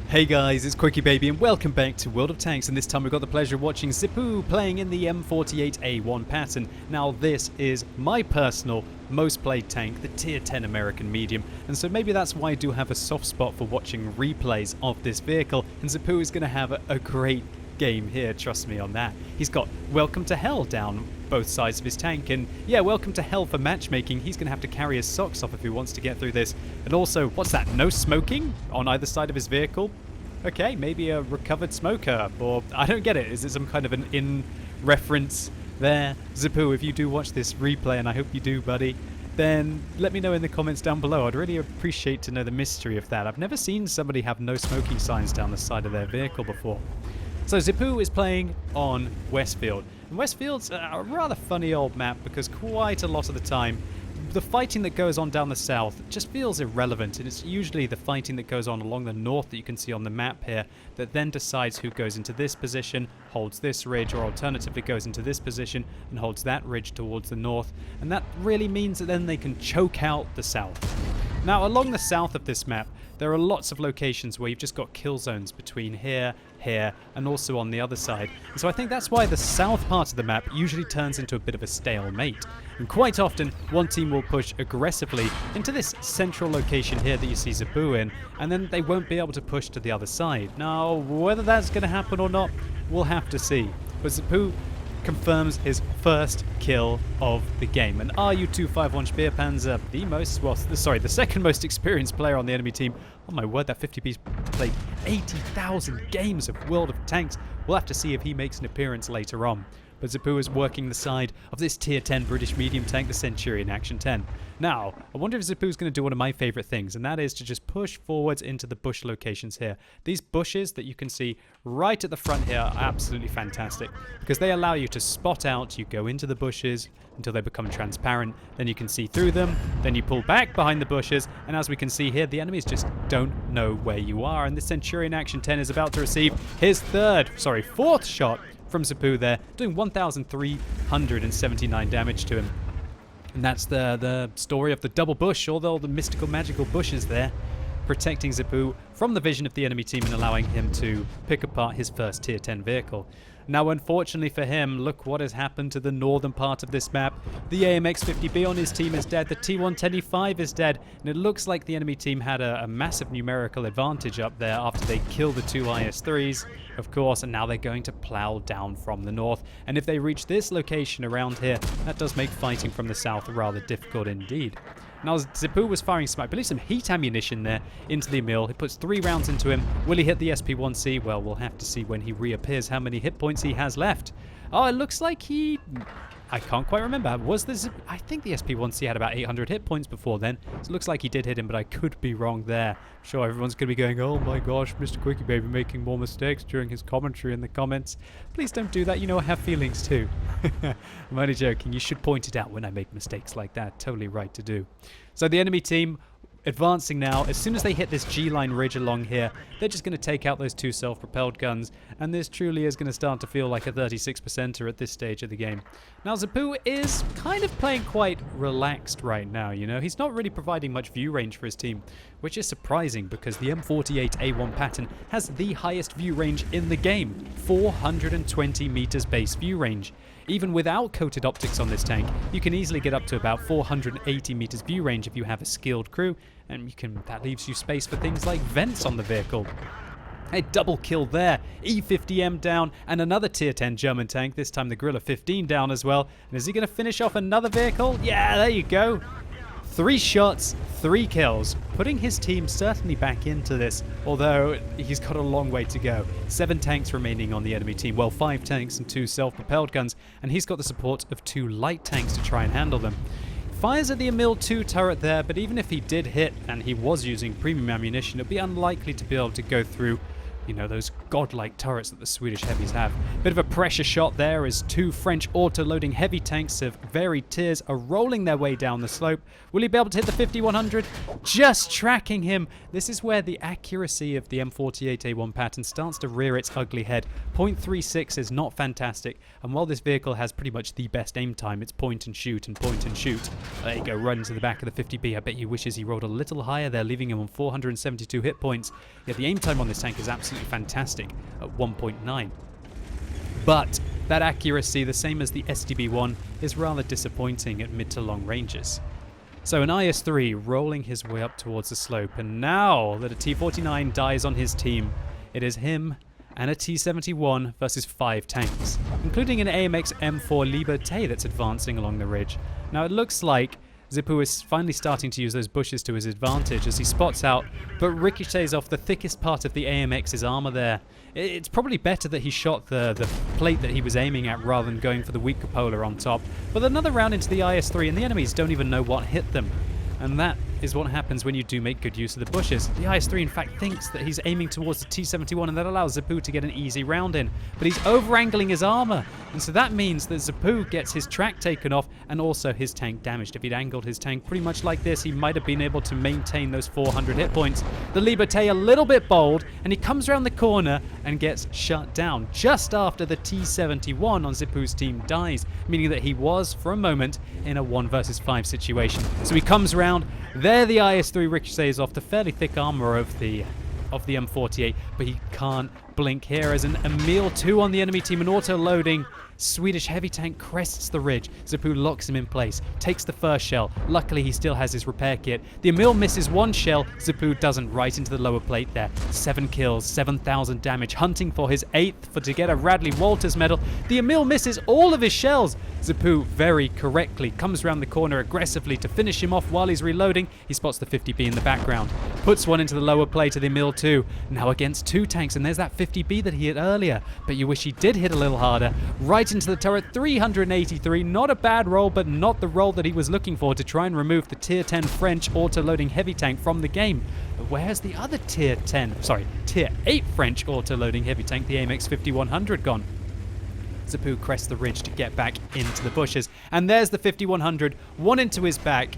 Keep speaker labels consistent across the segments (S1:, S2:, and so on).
S1: Hey guys, it's QuickyBaby and welcome back to World of Tanks, and this time we've got the pleasure of watching Zipuu playing in the M48A1 pattern. Now this is my personal most played tank, the tier 10 American medium, and so maybe that's why I do have a soft spot for watching replays of this vehicle, and Zipuu is going to have a great game here, trust me on that. He's got Welcome to Hell down both sides of his tank, and yeah, Welcome to Hell for matchmaking. He's going to have to carry his socks off if he wants to get through this. And also, what's that, no smoking on either side of his vehicle? Okay, maybe a recovered smoker, or I don't get it. Is it some kind of an in reference there? Zipuu, if you do watch this replay, and I hope you do, buddy, then let me know in the comments down below. I'd really appreciate to know the mystery of that. I've never seen somebody have no smoking signs down the side of their vehicle before. So Zipuu is playing on Westfield. And Westfield's a rather funny old map because quite a lot of the time the fighting that goes on down the south just feels irrelevant, and it's usually the fighting that goes on along the north that you can see on the map here that then decides who goes into this position, holds this ridge, or alternatively goes into this position and holds that ridge towards the north, and that really means that then they can choke out the south. Now along the south of this map there are lots of locations where you've just got kill zones between here, and also on the other side. And so I think that's why the south part of the map usually turns into a bit of a stalemate. And quite often, one team will push aggressively into this central location here that you see Zipuu in, and then they won't be able to push to the other side. Now, whether that's going to happen or not, we'll have to see. But Zipuu confirms his first kill of the game. And RU251 Speerpanzer, the second most experienced player on the enemy team. Oh my word, that 50-piece played 80,000 games of World of Tanks. We'll have to see if he makes an appearance later on. But Zipuu is working the side of this tier 10 British medium tank, the Centurion Action 10. Now, I wonder if Zipuu's going to do one of my favourite things, and that is to just push forwards into the bush locations here. These bushes that you can see right at the front here are absolutely fantastic because they allow you to spot out. You go into the bushes until they become transparent, then you can see through them, then you pull back behind the bushes, and as we can see here, the enemies just don't know where you are, and the Centurion Action 10 is about to receive his fourth shot from Zipuu there, doing 1,379 damage to him. And that's the story of the double bush, all the mystical magical bushes there, protecting Zipuu from the vision of the enemy team and allowing him to pick apart his first tier 10 vehicle. Now unfortunately for him, look what has happened to the northern part of this map. The AMX-50B on his team is dead, the T110E5 is dead, and it looks like the enemy team had a massive numerical advantage up there after they killed the two IS-3s, of course, and now they're going to plow down from the north. And if they reach this location around here, that does make fighting from the south rather difficult indeed. Now Zipuu was firing some, I believe, some heat ammunition there into the Emil. He puts 3 rounds into him. Will he hit the SP1C? Well, we'll have to see when he reappears how many hit points he has left. Oh, it looks like he... I can't quite remember. I think the SP1C had about 800 hit points before then. So it looks like he did hit him, but I could be wrong there. I'm sure everyone's going to be going, oh my gosh, Mr. QuickyBaby making more mistakes during his commentary in the comments. Please don't do that. You know I have feelings too. I'm only joking. You should point it out when I make mistakes like that. Totally right to do. So the enemy team advancing now. As soon as they hit this G-line ridge along here, they're just going to take out those 2 self-propelled guns, and this truly is going to start to feel like a 36%er at this stage of the game. Now Zipuu is kind of playing quite relaxed right now, you know. He's not really providing much view range for his team, which is surprising because the M48A1 pattern has the highest view range in the game, 420 meters base view range. Even without coated optics on this tank, you can easily get up to about 480 meters view range if you have a skilled crew, and that leaves you space for things like vents on the vehicle. A double kill there, E50M down, and another tier 10 German tank, this time the Gorilla 15 down as well. And is he going to finish off another vehicle? Yeah, there you go. 3 shots, 3 kills, putting his team certainly back into this, although he's got a long way to go. 7 tanks remaining on the enemy team, well 5 tanks and 2 self-propelled guns, and he's got the support of 2 light tanks to try and handle them. Fires at the Emil 2 turret there, but even if he did hit and he was using premium ammunition, it would be unlikely to be able to go through You know, those godlike turrets that the Swedish heavies have. Bit of a pressure shot there as two French auto-loading heavy tanks of varied tiers are rolling their way down the slope. Will he be able to hit the 5100? Just tracking him. This is where the accuracy of the M48A1 pattern starts to rear its ugly head. 0.36 is not fantastic, and while this vehicle has pretty much the best aim time, it's point and shoot and point and shoot. There you go, run to the back of the 50B. I bet he wishes he rolled a little higher there, leaving him on 472 hit points. Yeah, the aim time on this tank is absolutely fantastic at 1.9. But that accuracy, the same as the SDB1, is rather disappointing at mid to long ranges. So an IS-3 rolling his way up towards the slope, and now that a T-49 dies on his team, it is him and a T-71 versus 5 tanks, including an AMX M4 Liberté that's advancing along the ridge. Now it looks like Zipuu is finally starting to use those bushes to his advantage as he spots out, but ricochets off the thickest part of the AMX's armor there. It's probably better that he shot the plate that he was aiming at rather than going for the weak cupola on top. But another round into the IS-3 and the enemies don't even know what hit them. And that is what happens when you do make good use of the bushes. The IS-3 in fact thinks that he's aiming towards the T-71 and that allows Zipuu to get an easy round in. But he's over-angling his armor, and so that means that Zipuu gets his track taken off and also his tank damaged. If he'd angled his tank pretty much like this, he might have been able to maintain those 400 hit points. The Liberté a little bit bold, and he comes around the corner and gets shut down just after the T-71 on Zipuu's team dies, meaning that he was, for a moment, in a 1 versus 5 situation. So he comes around. There the IS-3 ricochets off the fairly thick armor of the M48, but he can't blink here as an Emil 2 on the enemy team, an auto-loading Swedish heavy tank crests the ridge. Zipuu locks him in place, takes the first shell. Luckily, he still has his repair kit. The Emil misses one shell. Zipuu doesn't, right into the lower plate there. 7 kills, 7,000 damage, hunting for his 8th to get a Radley Walters medal. The Emil misses all of his shells. Zipuu very correctly comes around the corner aggressively to finish him off while he's reloading. He spots the 50B in the background, puts one into the lower plate of the Emil 2. Now against 2 tanks, and there's that 50B that he hit earlier, but you wish he did hit a little harder. Right into the turret, 383. Not a bad roll, but not the roll that he was looking for to try and remove the tier 10 French auto-loading heavy tank from the game. But where's the other tier 8 French auto-loading heavy tank, the AMX 5100, gone? Zipuu crests the ridge to get back into the bushes. And there's the 5100, one into his back.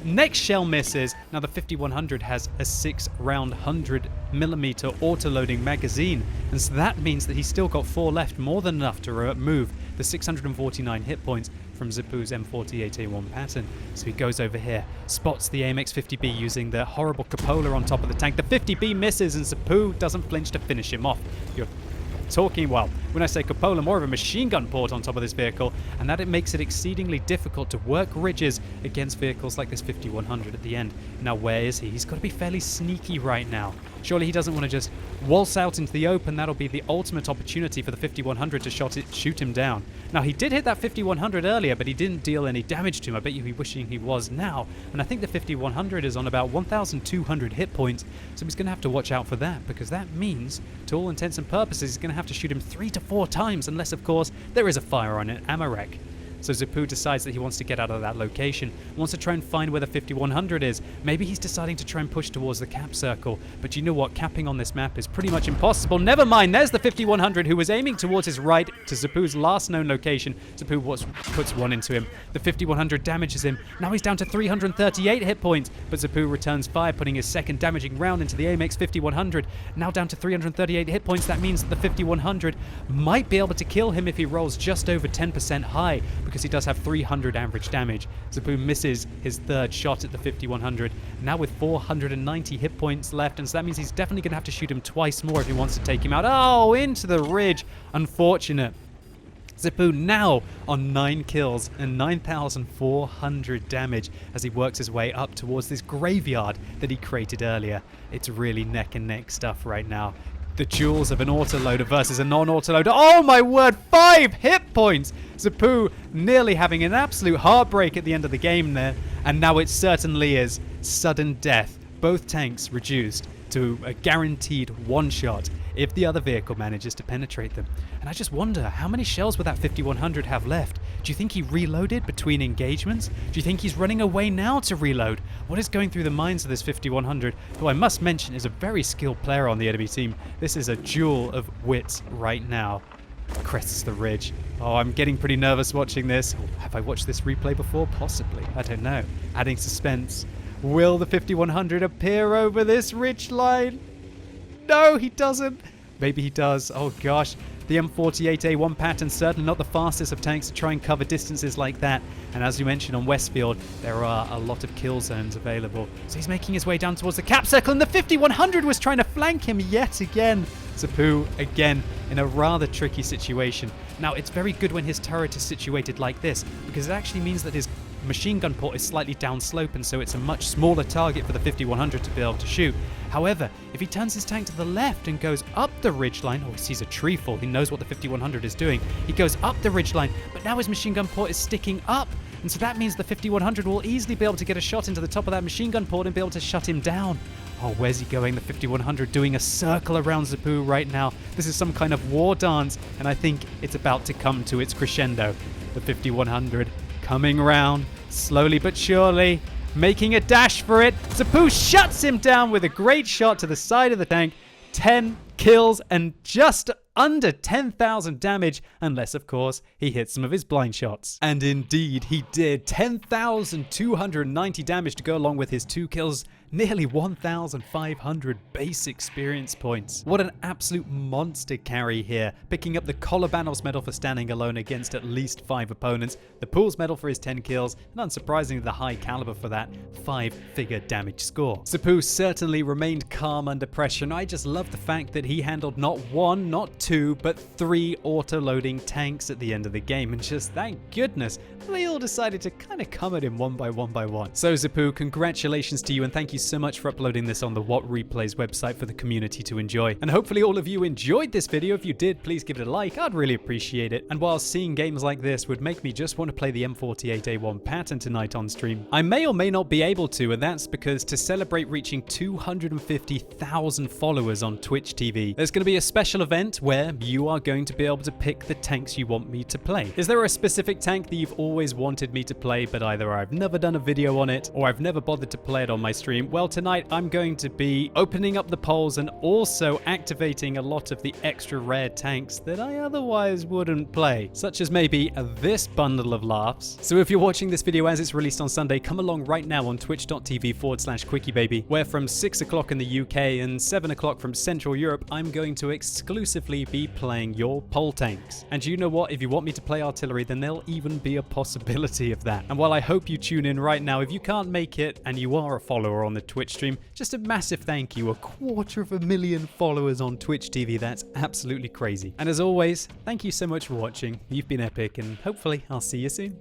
S1: Next shell misses. Now the 5100 has a 6-round 100mm auto-loading magazine, and so that means that he's still got 4 left, more than enough to remove the 649 hit points from Zipuu's M48A1 pattern. So he goes over here, spots the AMX 50B using the horrible cupola on top of the tank. The 50B misses, and Zipuu doesn't flinch to finish him off. You're talking, well, when I say cupola, more of a machine gun port on top of this vehicle, and that it makes it exceedingly difficult to work ridges against vehicles like this 5100 at the end. Now where is he? He's got to be fairly sneaky right now. Surely he doesn't want to just waltz out into the open. That'll be the ultimate opportunity for the 5100 to shoot him down. Now he did hit that 5100 earlier, but he didn't deal any damage to him. I bet you he's wishing he was now. And I think the 5100 is on about 1,200 hit points, so he's going to have to watch out for that, because that means, to all intents and purposes, he's going to have to shoot him 3 to 4 times, unless of course there is a fire on an ammo rack. So Zipuu decides that he wants to get out of that location, wants to try and find where the 5100 is. Maybe he's deciding to try and push towards the cap circle, but you know what, capping on this map is pretty much impossible. Never mind, there's the 5100 who was aiming towards his right to Zipuu's last known location. Zipuu puts one into him. The 5100 damages him. Now he's down to 338 hit points, but Zipuu returns fire, putting his second damaging round into the AMX 5100. Now down to 338 hit points. That means that the 5100 might be able to kill him if he rolls just over 10% high, because he does have 300 average damage. Zipuu misses his 3rd shot at the 5100, now with 490 hit points left, and so that means he's definitely going to have to shoot him twice more if he wants to take him out. Oh, into the ridge. Unfortunate. Zipuu now on 9 kills and 9,400 damage as he works his way up towards this graveyard that he created earlier. It's really neck and neck stuff right now. The jewels of an autoloader versus a non-autoloader. Oh my word, 5 hit points! Zipuu nearly having an absolute heartbreak at the end of the game there. And now it certainly is sudden death both tanks reduced to a guaranteed one shot if the other vehicle manages to penetrate them. And I just wonder, how many shells will that 5100 have left? Do you think he reloaded between engagements? Do you think he's running away now to reload? What is going through the minds of this 5100, who I must mention is a very skilled player on the enemy team? This is a duel of wits right now. Crests the ridge. Oh, I'm getting pretty nervous watching this. Oh, have I watched this replay before? Possibly. I don't know. Adding suspense. Will the 5100 appear over this ridge line? No, he doesn't. Maybe he does. Oh gosh. The M48A1 pattern, certainly not the fastest of tanks to try and cover distances like that. And as you mentioned on Westfield, there are a lot of kill zones available. So he's making his way down towards the cap circle, and the 5100 was trying to flank him yet again. Zipuu, again, in a rather tricky situation. Now, it's very good when his turret is situated like this, because it actually means that his machine gun port is slightly downslope, and so it's a much smaller target for the 5100 to be able to shoot. However, if he turns his tank to the left and goes up the ridgeline, oh, he sees a tree fall, he knows what the 5100 is doing. He goes up the ridgeline, but now his machine gun port is sticking up, and so that means the 5100 will easily be able to get a shot into the top of that machine gun port and be able to shut him down. Oh, where's he going? The 5100 doing a circle around Zipuu right now. This is some kind of war dance, and I think it's about to come to its crescendo. The 5100 coming round, slowly but surely, making a dash for it. Zipuu shuts him down with a great shot to the side of the tank. 10 kills and just under 10,000 damage, unless, of course, he hits some of his blind shots. And indeed, he did. 10,290 damage to go along with his 2 kills. Nearly 1,500 base experience points. What an absolute monster carry here, picking up the Kolobanov's medal for standing alone against at least 5 opponents, the Pool's medal for his 10 kills, and unsurprisingly the high caliber for that 5-figure damage score. Zipuu certainly remained calm under pressure, and I just love the fact that he handled not 1, not 2, but 3 auto-loading tanks at the end of the game, and just thank goodness they all decided to kind of come at him one by one. So Zipuu, congratulations to you, and thank you so much for uploading this on the What Replays website for the community to enjoy. And hopefully all of you enjoyed this video. If you did, please give it a like. I'd really appreciate it. And while seeing games like this would make me just want to play the M48A1 pattern tonight on stream, I may or may not be able to, and that's because to celebrate reaching 250,000 followers on Twitch TV, there's going to be a special event where you are going to be able to pick the tanks you want me to play. Is there a specific tank that you've always wanted me to play, but either I've never done a video on it or I've never bothered to play it on my stream? Well, tonight I'm going to be opening up the polls and also activating a lot of the extra rare tanks that I otherwise wouldn't play, such as maybe this bundle of laughs. So if you're watching this video as it's released on Sunday, come along right now on twitch.tv/QuickyBaby, where from 6 o'clock in the UK and 7 o'clock from Central Europe, I'm going to exclusively be playing your poll tanks. And you know what? If you want me to play artillery, then there'll even be a possibility of that. And while I hope you tune in right now, if you can't make it and you are a follower on the Twitch stream, just a massive thank you. 250,000 followers on Twitch TV. That's absolutely crazy. And as always, thank you so much for watching. You've been epic, and hopefully I'll see you soon.